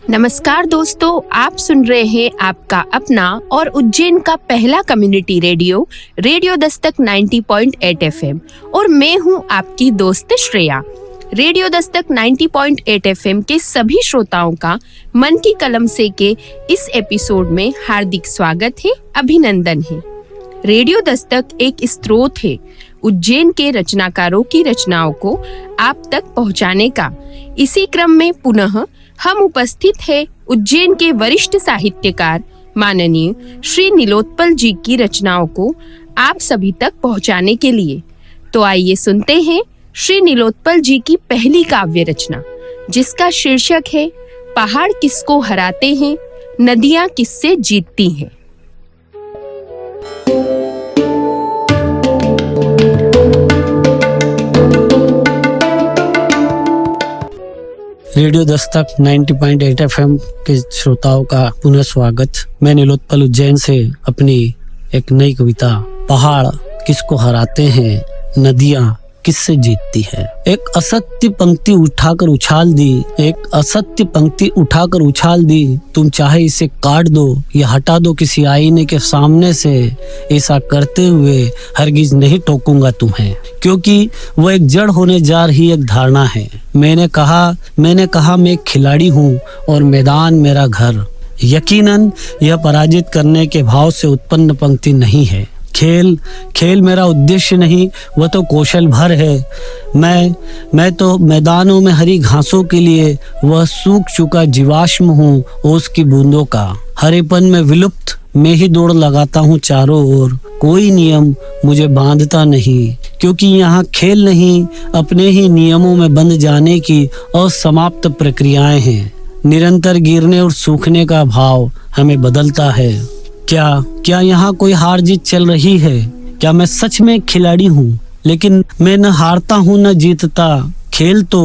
नमस्कार दोस्तों, आप सुन रहे हैं आपका अपना और उज्जैन का पहला community radio radio Dastak 90.8 FM और मैं हूं आपकी दोस्त श्रेया। रेडियो दस्तक 90.8 FM के सभी श्रोताओं का मन की कलम से के इस एपिसोड में हार्दिक स्वागत है, अभिनंदन है। रेडियो दस्तक एक स्रोत है उज्जैन के रचनाकारों की रचनाओं को आप तक पहुंचाने का। इसी क्रम में पुनः हम उपस्थित हैं उज्जैन के वरिष्ठ साहित्यकार माननीय श्री नीलोत्पल जी की रचनाओं को आप सभी तक पहुंचाने के लिए। तो आइए सुनते हैं श्री नीलोत्पल जी की पहली काव्य रचना, जिसका शीर्षक है पहाड़ किसको हराते हैं, नदियां किससे जीतती हैं। रेडियो दस्तक 90.8 FM के श्रोताओं का पुनः स्वागत। मैं नीलोत्पल उज्जैन से अपनी एक नई कविता पहाड़ किसको हराते हैं, नदियां किससे जीतती है। एक असत्य पंक्ति उठाकर उछाल दी, तुम चाहे इसे काट दो या हटा दो किसी आईने के सामने से, ऐसा करते हुए हरगिज नहीं टोकूंगा तुम्हें, क्योंकि वो एक जड़ होने जा रही एक धारणा है। मैंने कहा मैं खिलाड़ी हूँ और मैदान मेरा घर। यकीनन यह पराजित करने के भाव से उत्पन्न पंक्ति नहीं है। खेल मेरा उद्देश्य नहीं, वह तो कौशल भर है। मैं तो मैदानों में हरी घासों के लिए वह सूख चुका जीवाश्म हूँ, ओस की बूंदों का। हरेपन में विलुप्त मैं ही दौड़ लगाता हूँ चारों ओर। कोई नियम मुझे बांधता नहीं, क्योंकि यहाँ खेल नहीं, अपने ही नियमों में बंध जाने की असमाप्त प्रक्रियाएं हैं। निरंतर गिरने और सूखने का भाव हमें बदलता है। क्या यहाँ कोई हार जीत चल रही है? क्या मैं सच में खिलाड़ी हूँ, लेकिन मैं न हारता हूँ न जीतता। खेल तो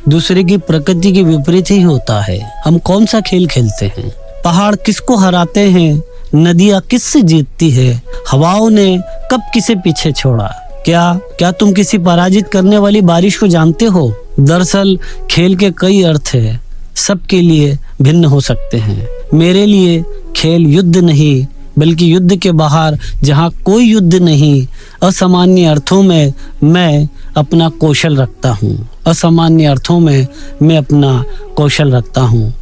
दूसरे की प्रकृति के विपरीत ही होता है। हम कौन सा खेल खेलते हैं? पहाड़ किसको हराते हैं, नदियाँ किससे जीतती है। हवाओं ने कब किसे पीछे छोड़ा? क्या तुम किसी पराजित करने वाली बारिश को जानते हो? दरअसल खेल के कई अर्थ है, सबके लिए भिन्न हो सकते हैं। मेरे लिए खेल युद्ध नहीं, बल्कि युद्ध के बाहर जहाँ कोई युद्ध नहीं, असामान्य अर्थों में मैं अपना कौशल रखता हूँ।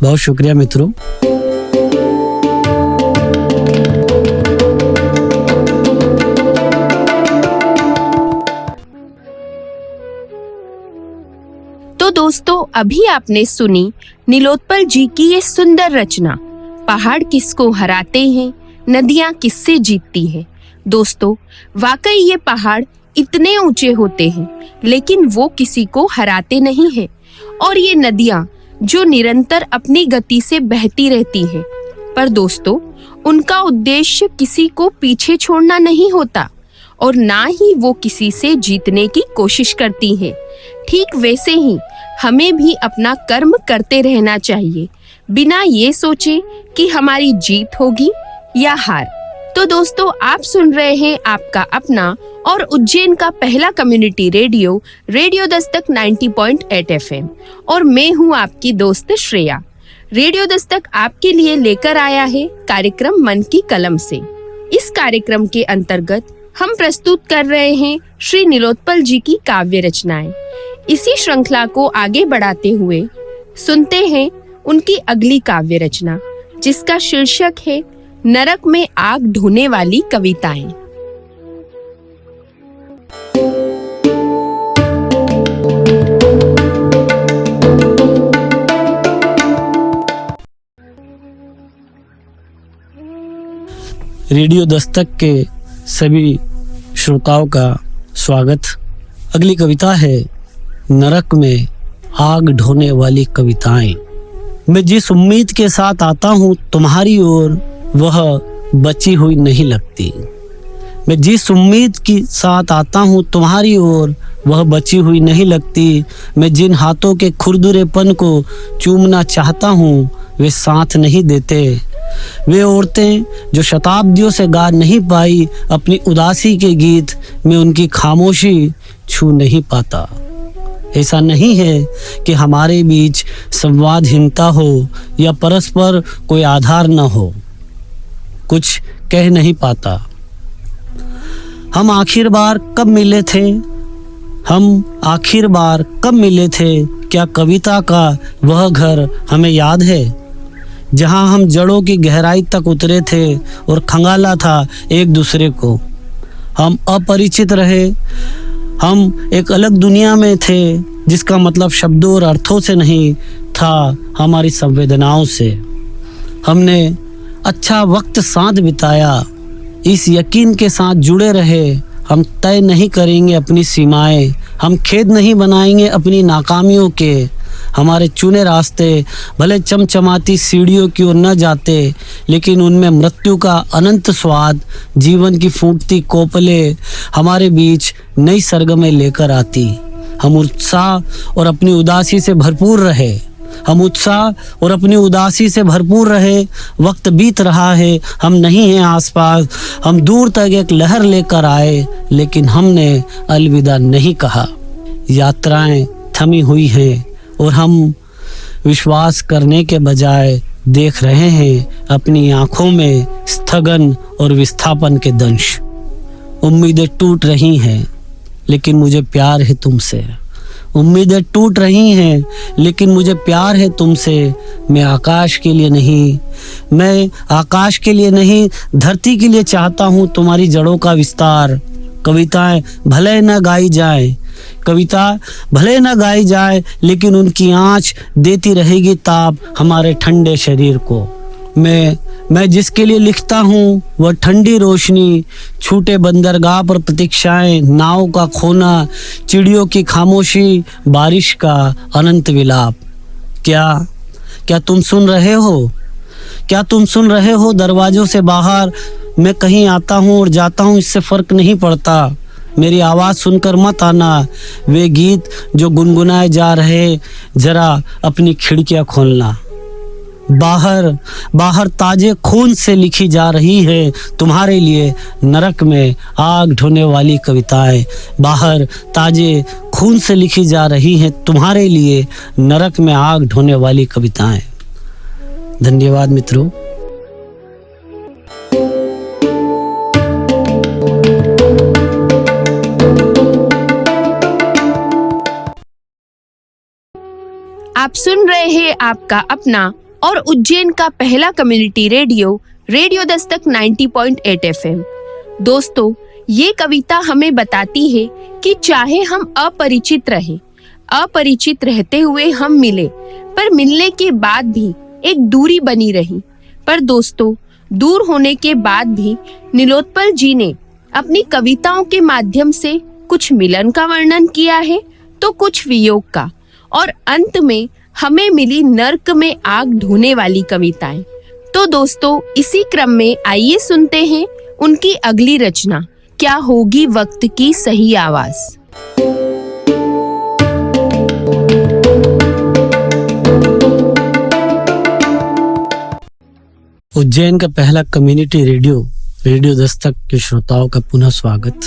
बहुत शुक्रिया मित्रों। तो दोस्तों, अभी आपने सुनी नीलोत्पल जी की ये सुंदर रचना पहाड़ किसको हराते हैं, नदियां किससे जीतती हैं। दोस्तों, वाकई ये पहाड़ इतने ऊंचे होते हैं, लेकिन वो किसी को हराते नहीं हैं। और ये नदियां जो निरंतर अपनी गति से बहती रहती हैं, पर दोस्तों उनका उद्देश्य किसी को पीछे छोड़ना नहीं होता और ना ही वो किसी से जीतने की कोशिश करती हैं। ठीक वैसे ही हमें भी अपना कर्म करते रहना चाहिए, बिना ये सोचे कि हमारी जीत होगी या हार। तो दोस्तों, आप सुन रहे हैं आपका अपना और उज्जैन का पहला community radio radio Dastak 90.8 FM और मैं हूँ आपकी दोस्त श्रेया। रेडियो दस्तक आपके लिए लेकर आया है कार्यक्रम मन की कलम से। इस कार्यक्रम के अंतर्गत हम प्रस्तुत कर रहे हैं श्री नीलोत्पल जी की काव्य रचनाएं। इसी श्रृंखला को आगे बढ़ाते हुए सुनते हैं उनकी अगली काव्य रचना, जिसका शीर्षक है नरक में आग ढोने वाली कविताएं। रेडियो दस्तक के सभी श्रोताओं का स्वागत। अगली कविता है नरक में आग ढोने वाली कविताएं। मैं जिस उम्मीद के साथ आता हूँ तुम्हारी ओर, वह बची हुई नहीं लगती। मैं जिस उम्मीद के साथ आता हूँ तुम्हारी ओर, वह बची हुई नहीं लगती। मैं जिन हाथों के खुरदुरेपन को चूमना चाहता हूँ, वे साथ नहीं देते। वे औरतें जो शताब्दियों से गा नहीं पाई अपनी उदासी के गीत, मैं उनकी खामोशी छू नहीं पाता। ऐसा नहीं है कि हमारे बीच संवादहीनता हो या परस्पर कोई आधार न हो, कुछ कह नहीं पाता। हम आखिर बार कब मिले थे? क्या कविता का वह घर हमें याद है जहां हम जड़ों की गहराई तक उतरे थे और खंगाला था एक दूसरे को? हम अपरिचित रहे, हम एक अलग दुनिया में थे जिसका मतलब शब्दों और अर्थों से नहीं था, हमारी संवेदनाओं से। हमने अच्छा वक्त साथ बिताया, इस यकीन के साथ जुड़े रहे हम तय नहीं करेंगे अपनी सीमाएं, हम खेद नहीं बनाएंगे अपनी नाकामियों के। हमारे चुने रास्ते भले चमचमाती सीढ़ियों की ओर न जाते, लेकिन उनमें मृत्यु का अनंत स्वाद, जीवन की फूटती कोपले हमारे बीच नई सरगमें लेकर आती। हम उत्साह और अपनी उदासी से भरपूर रहे। वक्त बीत रहा है, हम नहीं हैं आसपास, हम दूर तक एक लहर लेकर आए, लेकिन हमने अलविदा नहीं कहा। यात्राएं थमी हुई हैं और हम विश्वास करने के बजाय देख रहे हैं अपनी आंखों में स्थगन और विस्थापन के दंश। उम्मीदें टूट रही हैं, लेकिन मुझे प्यार है तुमसे। मैं आकाश के लिए नहीं, धरती के लिए चाहता हूँ तुम्हारी जड़ों का विस्तार। कविता भले न गाई जाए, लेकिन उनकी आँच देती रहेगी ताप हमारे ठंडे शरीर को। मैं जिसके लिए लिखता हूँ वह ठंडी रोशनी, छूटे बंदरगाह पर प्रतीक्षाएं, नाव का खोना, चिड़ियों की खामोशी, बारिश का अनंत विलाप। क्या तुम सुन रहे हो? दरवाजों से बाहर मैं कहीं आता हूँ और जाता हूँ, इससे फर्क नहीं पड़ता। मेरी आवाज़ सुनकर मत आना। वे गीत जो गुनगुनाए जा रहे, जरा अपनी खिड़कियाँ खोलना। बाहर ताजे खून से लिखी जा रही है तुम्हारे लिए नरक में आग ढोने वाली कविताएं। बाहर ताजे खून से लिखी जा रही हैं तुम्हारे लिए नरक में आग ढोने वाली कविताएं। धन्यवाद मित्रों। आप सुन रहे हैं आपका अपना और उज्जैन का पहला कम्युनिटी रेडियो दस्तक 90.8 FM। दोस्तों, ये कविता हमें बताती है कि चाहे हम अपरिचित रहते हुए हम मिले, पर मिलने के बाद भी एक दूरी बनी रही। पर दोस्तों, दूर होने के बाद भी नीलोत्पल जी ने अपनी कविताओं के माध्यम से कुछ मिलन का वर्णन किया है तो कुछ वियोग का, और अंत में हमें मिली नर्क में आग ढोने वाली कविताएं। तो दोस्तों, इसी क्रम में आइए सुनते हैं उनकी अगली रचना, क्या होगी वक्त की सही आवाज। उज्जैन का पहला कम्युनिटी रेडियो दस्तक के श्रोताओं का पुनः स्वागत।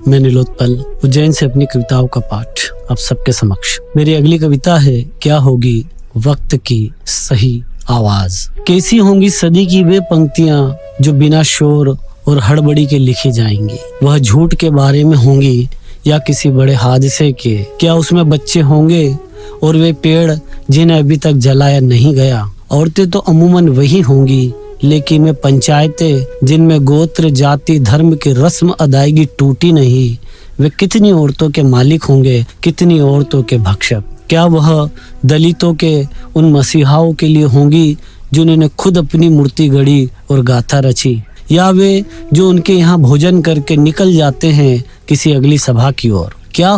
मैं नीलोत्पल उज्जैन से अपनी कविताओं का पाठ आप सबके समक्ष। मेरी अगली कविता है, क्या होगी वक्त की सही आवाज। कैसी होंगी सदी की वे पंक्तियां जो बिना शोर और हड़बड़ी के लिखी जाएंगी। वह झूठ के बारे में होंगी या किसी बड़े हादसे के। क्या उसमें बच्चे होंगे और वे पेड़ जिन्हें अभी तक जलाया नहीं गया। औरतें तो अमूमन वही होंगी, लेकिन वे पंचायतें जिनमें गोत्र जाति धर्म की रस्म अदायगी टूटी नहीं। वे कितनी औरतों के मालिक होंगे, कितनी औरतों के भक्षक। क्या वह दलितों के उन मसीहाओं के लिए होंगी जिन्होंने खुद अपनी मूर्ति गढ़ी और गाथा रची, या वे जो उनके यहाँ भोजन करके निकल जाते हैं किसी अगली सभा की ओर। क्या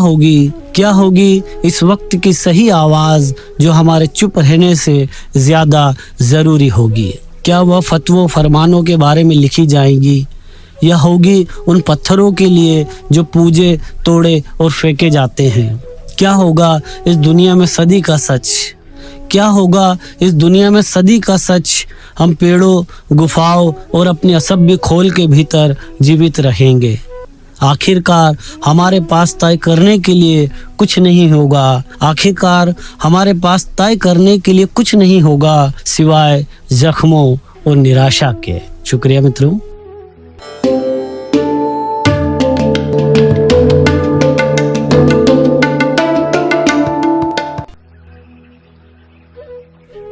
होगी इस वक्त की सही आवाज जो हमारे चुप रहने से ज्यादा जरूरी होगी। क्या वह फतवों फरमानों के बारे में लिखी जाएंगी, या होगी उन पत्थरों के लिए जो पूजे तोड़े और फेंके जाते हैं। क्या होगा इस दुनिया में सदी का सच। हम पेड़ों, गुफाओं और अपनी असभ्य खोल के भीतर जीवित रहेंगे। आखिरकार हमारे पास तय करने के लिए कुछ नहीं होगा। आखिरकार हमारे पास तय करने के लिए कुछ नहीं होगा सिवाय जख्मों और निराशा के। शुक्रिया मित्रों।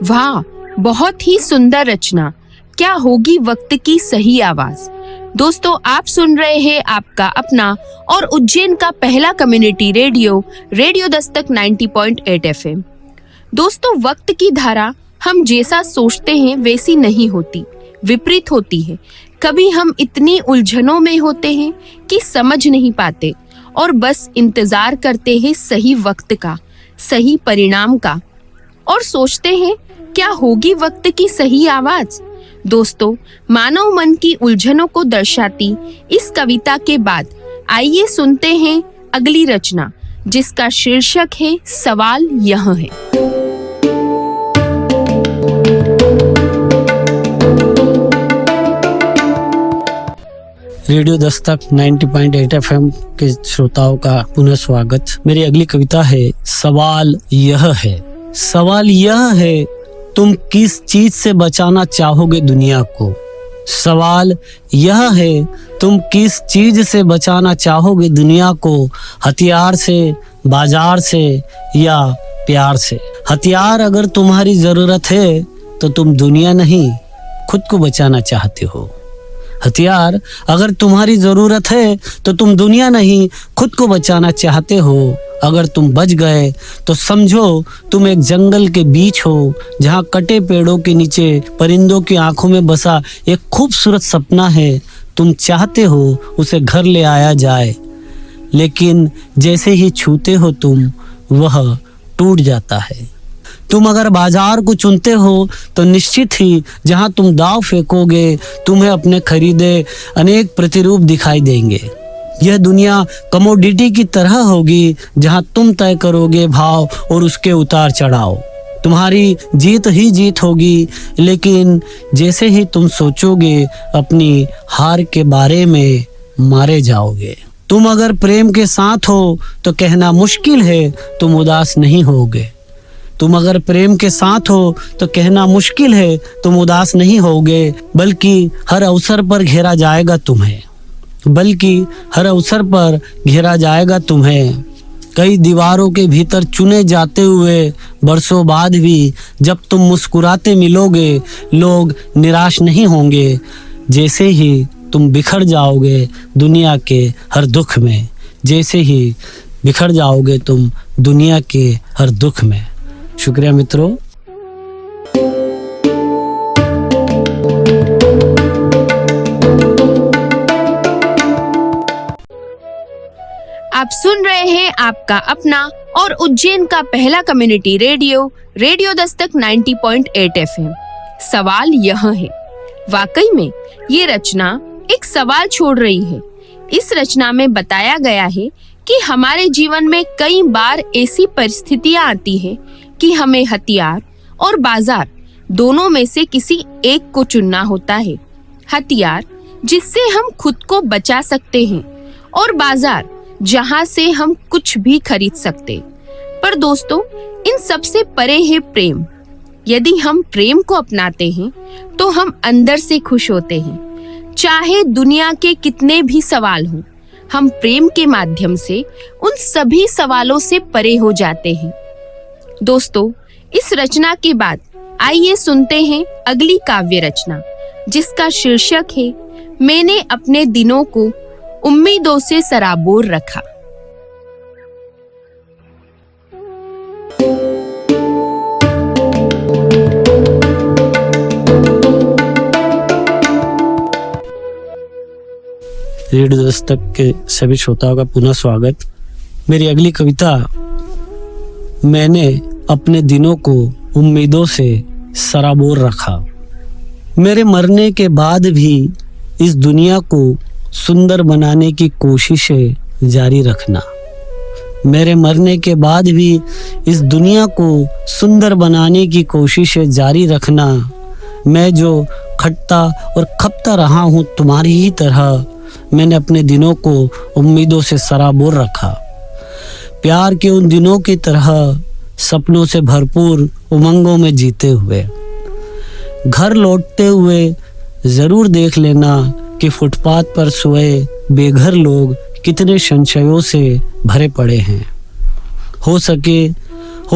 वाह, बहुत ही सुंदर रचना। क्या होगी वक्त की सही आवाज। दोस्तों, आप सुन रहे हैं आपका अपना और उज्जैन का पहला community radio, radio Dastak 90.8 FM। दोस्तों, वक्त की धारा हम जैसा सोचते हैं वैसी नहीं होती, विपरीत होती है। कभी हम इतनी उलझनों में होते हैं कि समझ नहीं पाते और बस इंतजार करते हैं सही वक्त का, सही परिणाम का, और सोचते हैं क्या होगी वक्त की सही आवाज। दोस्तों, मानव मन की उलझनों को दर्शाती इस कविता के बाद आइए सुनते हैं अगली रचना, जिसका शीर्षक है सवाल यह है। रेडियो दस्तक 90.8 FM के श्रोताओं का पुनः स्वागत। मेरी अगली कविता है सवाल यह है। सवाल यह है, तुम किस चीज से बचाना चाहोगे दुनिया को। सवाल यह है, तुम किस चीज से बचाना चाहोगे दुनिया को। हथियार से, बाजार से या प्यार से। हथियार अगर तुम्हारी जरूरत है तो तुम दुनिया नहीं खुद को बचाना चाहते हो। हथियार अगर तुम्हारी जरूरत है तो तुम दुनिया नहीं खुद को बचाना चाहते हो। अगर तुम बच गए तो समझो तुम एक जंगल के बीच हो, जहाँ कटे पेड़ों के नीचे परिंदों की आंखों में बसा एक खूबसूरत सपना है। तुम चाहते हो उसे घर ले आया जाए, लेकिन जैसे ही छूते हो तुम, वह टूट जाता है। तुम अगर बाजार को चुनते हो तो निश्चित ही जहाँ तुम दाव फेंकोगे, तुम्हें अपने खरीदे अनेक प्रतिरूप दिखाई देंगे। यह दुनिया कमोडिटी की तरह होगी, जहाँ तुम तय करोगे भाव और उसके उतार चढ़ाव। तुम्हारी जीत ही जीत होगी, लेकिन जैसे ही तुम सोचोगे अपनी हार के बारे में, मारे जाओगे। तुम अगर प्रेम के साथ हो तो कहना मुश्किल है तुम उदास नहीं होगे। तुम अगर प्रेम के साथ हो तो कहना मुश्किल है तुम उदास नहीं होगे, बल्कि हर अवसर पर घेरा जाएगा तुम्हें। कई दीवारों के भीतर चुने जाते हुए बरसों बाद भी जब तुम मुस्कुराते मिलोगे, लोग निराश नहीं होंगे। जैसे ही तुम बिखर जाओगे दुनिया के हर दुख में, शुक्रिया मित्रों। आप सुन रहे हैं आपका अपना और उज्जैन का पहला community radio, radio Dastak 90.8 FM। सवाल यह है। वाकई में ये रचना एक सवाल छोड़ रही है। इस रचना में बताया गया है कि हमारे जीवन में कई बार ऐसी परिस्थितियां आती है कि हमें हथियार और बाजार दोनों में से किसी एक को चुनना होता है। हथियार जिससे हम खुद को बचा सकते हैं, और बाजार जहां से हम कुछ भी खरीद सकते। पर दोस्तों, इन सब से परे है प्रेम। यदि हम प्रेम को अपनाते हैं तो हम अंदर से खुश होते हैं। चाहे दुनिया के कितने भी सवाल हों, हम प्रेम के माध्यम से उन सभी सवालों से परे हो जाते हैं। दोस्तों, इस रचना के बाद आइए सुनते हैं अगली काव्य रचना, जिसका शीर्षक है मैंने अपने दिनों को उम्मीदों से सराबोर रखा। रेडियो दस्तक के सभी श्रोताओं का पुनः स्वागत। मेरी अगली कविता, मैंने अपने दिनों को उम्मीदों से सराबोर रखा। मेरे मरने के बाद भी इस दुनिया को सुंदर बनाने की कोशिशें जारी रखना। मेरे मरने के बाद भी इस दुनिया को सुंदर बनाने की कोशिशें जारी रखना। मैं जो खटता और खपता रहा हूँ तुम्हारी ही तरह, मैंने अपने दिनों को उम्मीदों से सराबोर रखा। प्यार के उन दिनों की तरह सपनों से भरपूर उमंगों में जीते हुए। घर लौटते हुए ज़रूर देख लेना कि फुटपाथ पर सोए बेघर लोग कितने संशयों से भरे पड़े हैं। हो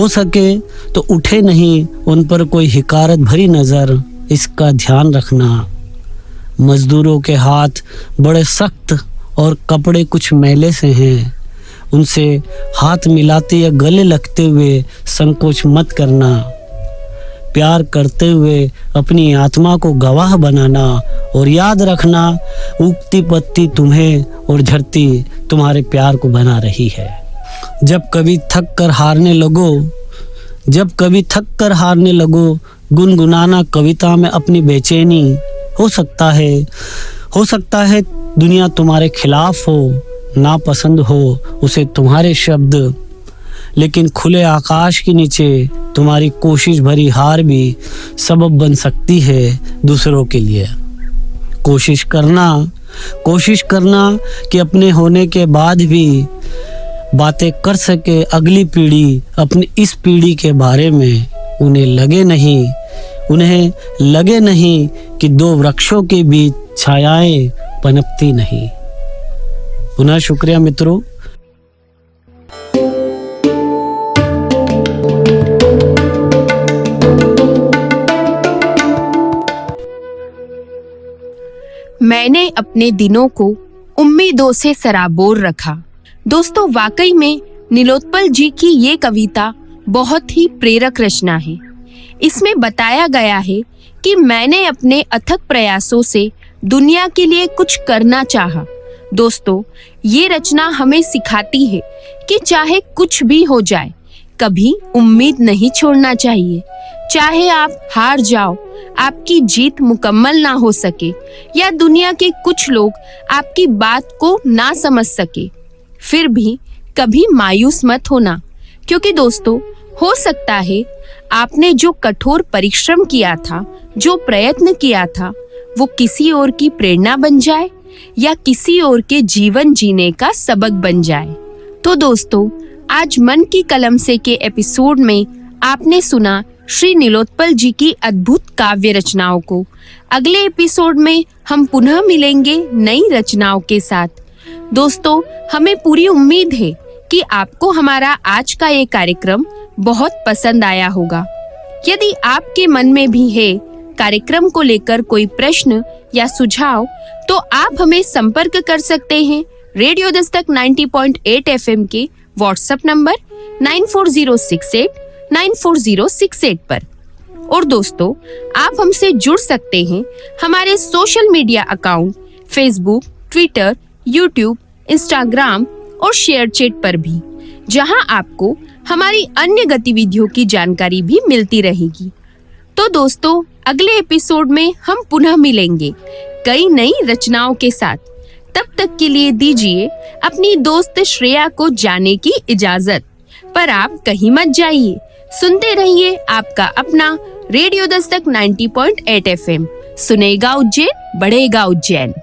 सके तो उठे नहीं उन पर कोई हिकारत भरी नज़र, इसका ध्यान रखना। मजदूरों के हाथ बड़े सख्त और कपड़े कुछ मैले से हैं, उनसे हाथ मिलाते या गले लगते हुए संकोच मत करना। प्यार करते हुए अपनी आत्मा को गवाह बनाना और याद रखना, उगती पत्ती तुम्हें और झड़ती तुम्हारे प्यार को बना रही है। जब कभी थक कर हारने लगो, गुनगुनाना कविता में अपनी बेचैनी। हो सकता है दुनिया तुम्हारे खिलाफ हो, नापसंद हो उसे तुम्हारे शब्द, लेकिन खुले आकाश के नीचे तुम्हारी कोशिश भरी हार भी सबब बन सकती है दूसरों के लिए। कोशिश करना कि अपने होने के बाद भी बातें कर सके अगली पीढ़ी अपनी इस पीढ़ी के बारे में। उन्हें लगे नहीं कि दो वृक्षों के बीच छायाएं पनपती नहीं। पुनः शुक्रिया मित्रों। मैंने अपने दिनों को उम्मीदों से सराबोर रखा। दोस्तों, वाकई में नीलोत्पल जी की ये कविता बहुत ही प्रेरक रचना है। इसमें बताया गया है कि मैंने अपने अथक प्रयासों से दुनिया के लिए कुछ करना चाहा। दोस्तों, ये रचना हमें सिखाती है कि चाहे कुछ भी हो जाए, कभी उम्मीद नहीं छोड़ना चाहिए। चाहे आप हार जाओ, आपकी जीत मुकम्मल ना हो सके या दुनिया के कुछ लोग आपकी बात को ना समझ सके, फिर भी कभी मायूस मत होना, क्योंकि दोस्तों, हो सकता है आपने जो कठोर परिश्रम किया था, जो प्रयत्न किया था, वो किसी और की प्रेरणा बन जाए या किसी और के जीवन जीने का सबक बन जाए। तो दोस्तों, आज मन की कलम से के एपिसोड में आपने सुना श्री नीलोत्पल जी की अद्भुत काव्य रचनाओं को। अगले एपिसोड में हम पुनः मिलेंगे नई रचनाओं के साथ। दोस्तों, हमें पूरी उम्मीद है कि आपको हमारा आज का ये कार्यक्रम बहुत पसंद आया होगा। यदि आपके मन में भी है कार्यक्रम को लेकर कोई प्रश्न या सुझाव, तो आप हमें संपर्क कर सकते हैं रेडियो दस्तक 90.8 FM के व्हाट्सएप नंबर 9406894068 पर। और दोस्तों, आप हमसे जुड़ सकते हैं हमारे social media account Facebook, Twitter, YouTube, Instagram और शेयरचैट पर भी, जहां आपको हमारी अन्य गतिविधियों की जानकारी भी मिलती रहेगी। तो दोस्तों, अगले एपिसोड में हम पुनः मिलेंगे कई नई रचनाओं के साथ। तब तक के लिए दीजिए अपनी दोस्त श्रेया को जाने की इजाजत। पर आप कहीं मत जाइए, सुनते रहिए आपका अपना रेडियो दस्तक 90.8 FM। सुनेगा उज्जैन, बढ़ेगा उज्जैन।